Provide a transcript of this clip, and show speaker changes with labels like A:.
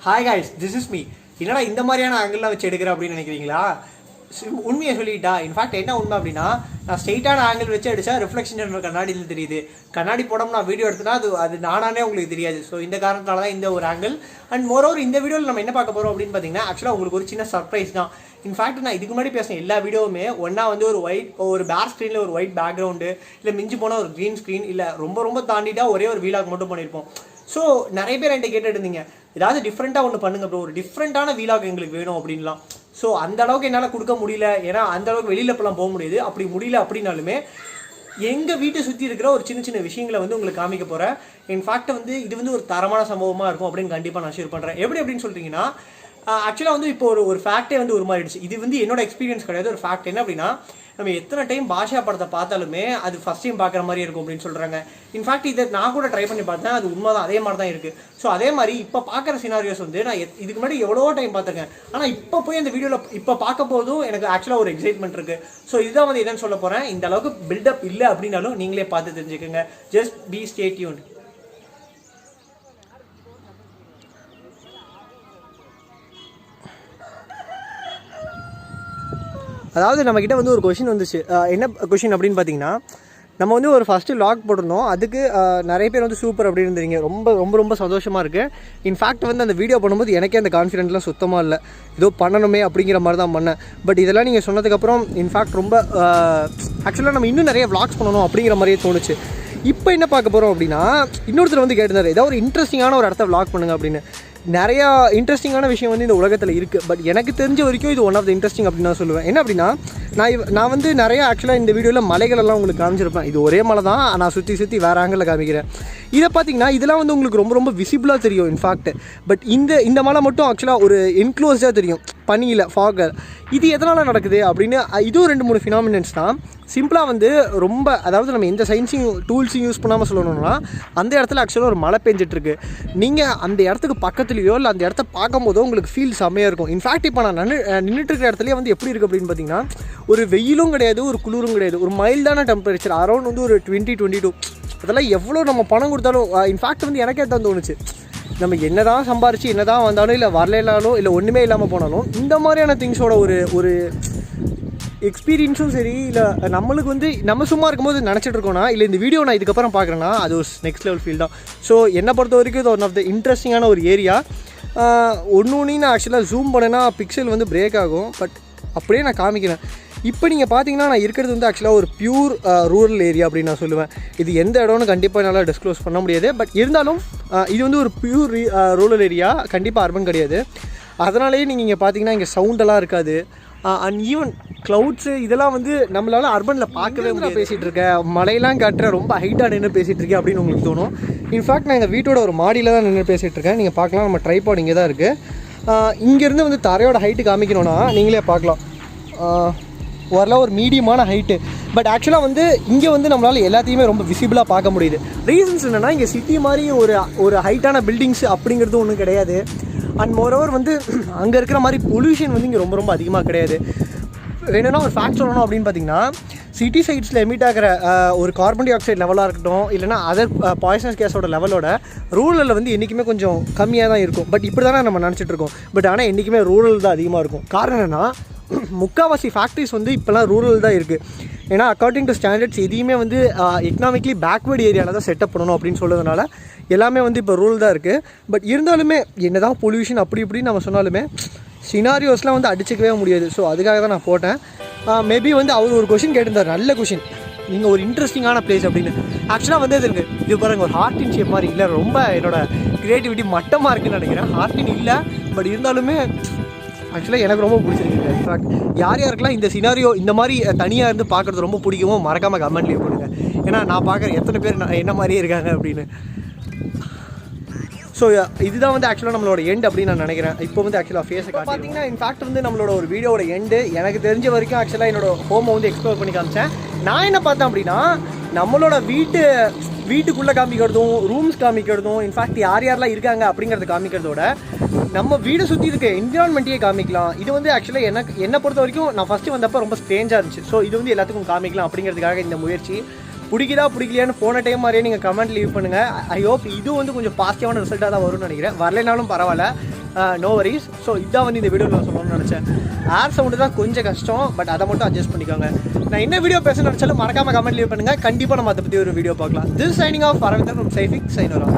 A: Hi guys, this is me. என்னடா இந்த மாதிரியான ஆங்கிள்லாம் வச்சு எடுக்கிறேன் அப்படின்னு நினைக்கிறீங்களா? உண்மையை சொல்லிட்டா. இன்ஃபேக்ட் என்ன உண்மை அப்படின்னா, நான் ஸ்ட்ரெயிட்டான ஆங்கிள் வச்சு அடித்தா ரிஃப்ளெக்ஷன் கண்ணாடியில் தெரியுது. கண்ணாடி போடாமல் நான் வீடியோ எடுத்தேன்னா அது நானானே உங்களுக்கு தெரியாது. ஸோ இந்த காரணத்தால தான் இந்த ஒரு ஆங்கிள். அண்ட் மோரோவர் இந்த வீடியோவில் நம்ம என்ன பார்க்க போகிறோம் அப்படின்னு பார்த்தீங்கன்னா, ஆக்சுவலாக உங்களுக்கு ஒரு சின்ன சர்ப்ரைஸ் தான். இன்ஃபேக்ட் நான் இதுக்கு முன்னாடி பேசின எல்லா வீடியோவுமே ஒன்றா வந்து ஒரு பேர் ஸ்க்ரீனில் ஒரு ஒயிட் பேக்ரவுண்டு, இல்லை மிஞ்சி போனால் ஒரு க்ரீன் ஸ்க்ரீன், இல்லை ரொம்ப தாண்டிட்டா ஒரே ஒரு வீலாக் மட்டும் பண்ணியிருப்போம். ஸோ நிறைய பேர் என்கிட்ட கேட்டுட்டு இருந்தீங்க, ஏதாவது டிஃப்ரெண்ட்டாக ஒன்று பண்ணுங்க ப்ரோ, ஒரு டிஃப்ரெண்ட்டான வீலாக் எங்களுக்கு வேணும் அப்படின்லாம். ஸோ அந்த அளவுக்கு என்னால் கொடுக்க முடியல, ஏன்னா அந்த அளவுக்கு வெளியில் இப்போலாம் போக முடியாது. அப்படி முடியல அப்படின்னாலுமே எங்கள் வீட்டை சுற்றி இருக்கிற ஒரு சின்ன விஷயங்களை வந்து உங்களுக்கு காமிக்க போகிறேன். இன்ஃபேக்ட் வந்து இது வந்து ஒரு தரமான சம்பவமாக இருக்கும் அப்படின்னு கண்டிப்பாக நான் ஷேர் பண்ணுறேன். எப்படி அப்படின்னு சொல்லிட்டீங்கன்னா, ஆக்சுவலாக வந்து இப்போ ஒரு ஃபேக்டே வந்து உருமாறிடுச்சு. இது வந்து என்னோட எக்ஸ்பீரியன்ஸ் கிடையாது. ஒரு ஃபேக்ட் என்ன அப்படின்னா, நம்ம எத்தனை டைம் பாஷா படத்தை பார்த்தாலுமே அது ஃபஸ்ட் டைம் பார்க்குற மாதிரி இருக்கும் அப்படின்னு சொல்கிறாங்க. இன்ஃபேக்ட் இதை நான் கூட ட்ரை பண்ணி பார்த்தேன், அது உண்மை தான், அதே மாதிரி தான் இருக்குது. ஸோ அதே மாதிரி இப்போ பார்க்குற சினாரியோஸ் வந்து நான் இதுக்கு முன்னாடி எவ்வளோ டைம் பார்த்துருக்கேன். ஆனால் இப்போ போய் அந்த வீடியோவில் இப்போ பார்க்க போதும் எனக்கு ஆக்சுவலாக ஒரு எக்ஸைட்மெண்ட் இருக்குது. ஸோ இதுதான் வந்து என்னன்னு சொல்ல போகிறேன். இந்த அளவுக்கு பில்டப் இல்லை அப்படின்னாலும் நீங்களே பார்த்து தெரிஞ்சுக்கோங்க. Just be stay tuned. அதாவது நம்மக்கிட்ட வந்து ஒரு கொஷின் வந்துச்சு. என்ன கொஷின் அப்படின்னு பார்த்தீங்கன்னா, நம்ம வந்து ஒரு ஃபஸ்ட்டு லாக் போட்டிருந்தோம். அதுக்கு நிறைய பேர் வந்து சூப்பர் அப்படின்னு இருந்தீங்க. ரொம்ப சந்தோஷமாக இருக்குது. இன்ஃபேக்ட் வந்து அந்த வீடியோ பண்ணும்போது எனக்கே அந்த கான்ஃபிடென்ட்லாம் சுத்தமாக இல்லை. ஏதோ பண்ணணுமே அப்படிங்கிற மாதிரி தான் பண்ணேன். பட் இதெல்லாம் நீங்கள் சொன்னதுக்கப்புறம் இன்ஃபேக்ட் ரொம்ப ஆக்சுவலாக நம்ம இன்னும் நிறைய விளாக்ஸ் பண்ணணும் அப்படிங்கிற மாதிரியே தோணுச்சு. இப்போ என்ன பார்க்க போகிறோம் அப்படின்னா, இன்னொருத்தர் வந்து கேட்டிருந்தார், ஏதாவது ஒரு இன்ட்ரெஸ்டிங்கான ஒரு இடத்த விளாக் பண்ணுங்க அப்படின்னு. நிறையா இன்ட்ரெஸ்டிங்கான விஷயம் வந்து இந்த உலகத்தில் இருக்குது. பட் எனக்கு தெரிஞ்ச வரைக்கும் இது ஒன் ஆஃப் த இன்ட்ரெஸ்டிங் அப்படின்னு நான் சொல்லுவேன். என்ன அப்படின்னா, நான் வந்து நிறையா ஆக்சுவலாக இந்த வீடியோவில் மலைகளெல்லாம் உங்களுக்கு காமிச்சிருப்பேன். இது ஒரே மலை தான், நான் சுற்றி வேறு ஆங்கிளில் காமிக்கிறேன். இதை பார்த்தீங்கன்னா இதெல்லாம் வந்து உங்களுக்கு ரொம்ப விசிபிளாக தெரியும் இன்ஃபேக்ட். பட் இந்த மலை மட்டும் ஆக்சுவலாக ஒரு என்க்ளோஸ்டாக தெரியும், பனியில், ஃபாகர். இது எதனால் நடக்குது அப்படின்னு இதுவும் 2-3 ஃபினாமினன்ஸ் தான். சிம்பிளாக வந்து அதாவது நம்ம எந்த சயின்ஸையும் டூல்ஸையும் யூஸ் பண்ணாமல் சொல்லணும்னா, அந்த இடத்துல ஆக்சுவலாக ஒரு மழை பெஞ்சிட்ருக்கு. நீங்கள் அந்த இடத்துக்கு பக்கத்துலையோ இல்லை அந்த இடத்த பார்க்கும்போதோ உங்களுக்கு ஃபீல் செம்மையாக இருக்கும். இன்ஃபேக்ட் இப்போ நான் நின்றுட்டு இருக்கிற இடத்துலேயே வந்து எப்படி இருக்குது அப்படின்னு பார்த்தீங்கன்னா, ஒரு வெயிலும் கிடையாது, ஒரு குளிரும் கிடையாது, ஒரு மைல்டான டெம்பரேச்சர், அரௌண்ட் வந்து ஒரு 20-22. அதெல்லாம் எவ்வளோ நம்ம பணம் கொடுத்தாலும், இன்ஃபேக்ட் வந்து எனக்கே தான் தோணுச்சு, நம்ம என்ன தான் சம்பாரிச்சு என்ன தான் வந்தாலும், இல்லை வரலாலும், இல்லை ஒன்றுமே இல்லாமல் போனாலும், இந்த மாதிரியான திங்ஸோட ஒரு எக்ஸ்பீரியன்ஸும் சரி, இல்லை நம்மளுக்கு வந்து நம்ம சும்மா இருக்கும்போது நினச்சிட்டு இருக்கோன்னா, இல்லை இந்த வீடியோ நான் இதுக்கப்புறம் பார்க்குறேன்னா அது ஒரு நெக்ஸ்ட் லெவல் ஃபீல் தான். ஸோ என்னை பொறுத்த வரைக்கும் இது ஒன் ஆஃப் த இன்ட்ரெஸ்டிங்கான ஒரு ஏரியா. ஒன்று நான் ஆக்சுவலாக ஜூம் பண்ணேன்னா பிக்சல் வந்து பிரேக் ஆகும். பட் அப்படியே நான் காமிக்கிறேன். இப்போ நீங்கள் பார்த்தீங்கன்னா நான் இருக்கிறது வந்து ஆக்சுவலாக ஒரு பியூர் ரூரல் ஏரியா அப்படின்னு நான் சொல்லுவேன். இது எந்த இடம்னு கண்டிப்பாக என்னால் டிஸ்க்ளோஸ் பண்ண முடியாது. பட் இருந்தாலும் இது வந்து ஒரு பியூர் ரூரல் ஏரியா, கண்டிப்பாக அர்பன் கிடையாது. அதனாலேயே நீங்கள் இங்கே பார்த்தீங்கன்னா இங்கே சவுண்டெல்லாம் இருக்காது. அண்ட் ஈவன் க்ளவுட்ஸு இதெல்லாம் வந்து நம்மளால் அர்பனில் பார்க்கவே முடியாது. பேசிகிட்டு இருக்கேன், மலையெல்லாம் காட்டுற ரொம்ப ஹைட்டாக நின்று பேசிகிட்டு இருக்கேன் அப்படின்னு உங்களுக்கு தோணும். இன்ஃபேக்ட் நான் எங்கள் வீட்டோட ஒரு மாடியில் தான் நின்று பேசிகிட்டு இருக்கேன். நீங்கள் பார்க்கலாம், நம்ம ட்ரைபாட் இங்கே தான் இருக்குது. இங்கேருந்து வந்து தரையோட ஹைட்டு காமிக்கணும்னா நீங்களே பார்க்கலாம், ஓரளவு ஒரு மீடியமான ஹைட்டு. பட் ஆக்சுவலாக வந்து இங்கே வந்து நம்மளால் எல்லாத்தையுமே ரொம்ப விசிபிளாக பார்க்க முடியுது. ரீசன்ஸ் என்னென்னா, இங்கே சிட்டி மாதிரி ஒரு ஹைட்டான பில்டிங்ஸ் அப்படிங்கிறது ஒன்றும் கிடையாது. அண்ட் மோரோவர் வந்து அங்கே இருக்கிற மாதிரி பொல்யூஷன் வந்து இங்கே ரொம்ப அதிகமாக கிடையாது. வேணும்னா ஒரு ஃபேக்ட் சொல்லணும் அப்படின்னு பார்த்தீங்கன்னா, சிட்டி சைட்ஸில் எமிட் ஆகிற ஒரு கார்பன் டை ஆக்சைடு லெவலாக இருக்கட்டும், இல்லைனா அதர் பாய்சனஸ் கேஸோட லெவலோட ரூரலில் வந்து என்றைக்குமே கொஞ்சம் கம்மியாக தான் இருக்கும். பட் இப்படி தானே நம்ம நினச்சிட்டு இருக்கோம். பட் ஆனால் என்றைக்குமே ரூரல் தான் அதிகமாக இருக்கும். காரணம் என்னென்னா, முக்கால்வாசி ஃபேக்ட்ரிஸ் வந்து இப்போலாம் ரூரல் தான் இருக்குது. ஏன்னா அக்கார்டிங் டு ஸ்டாண்டர்ட்ஸ் எதையுமே வந்து எக்கனாமிக்லி பேக்வேர்டு ஏரியாவில் தான் செட்டப் பண்ணணும் அப்படின்னு சொல்கிறதுனால எல்லாமே வந்து இப்போ ரூரல் தான் இருக்குது. பட் இருந்தாலுமே என்ன தான் பொல்யூஷன் அப்படி இப்படின்னு நம்ம சொன்னாலுமே சினாரியோஸ்லாம் வந்து அடிச்சிக்கவே முடியாது. ஸோ அதுக்காக தான் நான் போட்டேன். மேபி வந்து அவர் ஒரு கொஷின் கேட்டிருந்தார், நல்ல கொஷின், நீங்கள் ஒரு இன்ட்ரெஸ்டிங்கான பிளேஸ் அப்படின்னு. ஆக்சுவலாக வந்து இது இது பாருங்கள், ஒரு ஹார்டின் ஷேப் மாதிரி இல்லை, ரொம்ப என்னோடய க்ரியேட்டிவிட்டி மட்டமாக இருக்குதுன்னு நினைக்கிறேன். ஹார்டின் இல்லை, பட் இருந்தாலுமே ஆக்சுவலாக எனக்கு ரொம்ப பிடிச்சிருக்கு. இன்ஃபேக்ட் யாருக்கெல்லாம் இந்த சினாரியோ இந்த மாதிரி தனியாக இருந்து பார்க்குறது ரொம்ப பிடிக்குமோ மறக்காமல் கமெண்ட்லேயே போடுங்க. ஏன்னா நான் பார்க்குற எத்தனை பேர் என்ன மாதிரியே இருக்காங்க அப்படின்னு. ஸோ இதுதான் வந்து ஆக்சுவலாக நம்மளோட எண்ட் அப்படின்னு நான் நினைக்கிறேன். இப்போ வந்து ஆக்சுவலாக ஃபேஸை பார்த்தீங்கன்னா இன்ஃபேக்ட் வந்து நம்மளோட ஒரு வீடியோட எண்டு. எனக்கு தெரிஞ்ச வரைக்கும் ஆக்சுவலாக என்னோட ஹோமை வந்து எக்ஸ்ப்ளோர் பண்ணி காமிச்சேன். நான் என்ன பார்த்தேன் அப்படின்னா, நம்மளோட வீட்டுக்குள்ளே காமிக்கிறதும், ரூம்ஸ் காமிக்கிறதும், இன்ஃபேக்ட் யாரெல்லாம் இருக்காங்க அப்படிங்கிறத காமிக்கிறதோட நம்ம வீடை சுற்றி இருக்க என்விரான்மெண்ட்டையே காமிக்கலாம். இது வந்து ஆக்சுவலாக என்னை பொறுத்த வரைக்கும் நான் ஃபஸ்ட்டு வந்தப்போ ரொம்ப ஸ்ட்ரேஞ்சாக இருந்துச்சு. ஸோ இது வந்து எல்லாத்துக்கும் காமிக்கலாம் அப்படிங்கிறதுக்காக இந்த முயற்சி. பிடிக்கலையான்னு போன டைம் மாதிரியே நீங்கள் கமெண்ட் லீவ் பண்ணுங்கள். ஐ ஹோப் இது வந்து கொஞ்சம் பாசிட்டிவான ரிசல்ட்டாக தான் வரும்னு நினைக்கிறேன். வரலைனாலும் பரவாயில்ல. No worries. ஸோ இதான் வந்து இந்த வீடியோவில் நான் சொல்லணும்னு நினச்சேன். ஏர் சவுண்டு தான் கொஞ்சம் கஷ்டம், பட் அதை மட்டும் அட்ஜஸ்ட் பண்ணிக்கோங்க. நான் என்ன வீடியோ பேச நினச்சாலும் மறக்காமல் கமெண்ட் லீவ் பண்ணுங்கள். கண்டிப்பாக நம்ம அதை பற்றி ஒரு வீடியோ பார்க்கலாம். This signing off Aravindan from Scific. Sinora.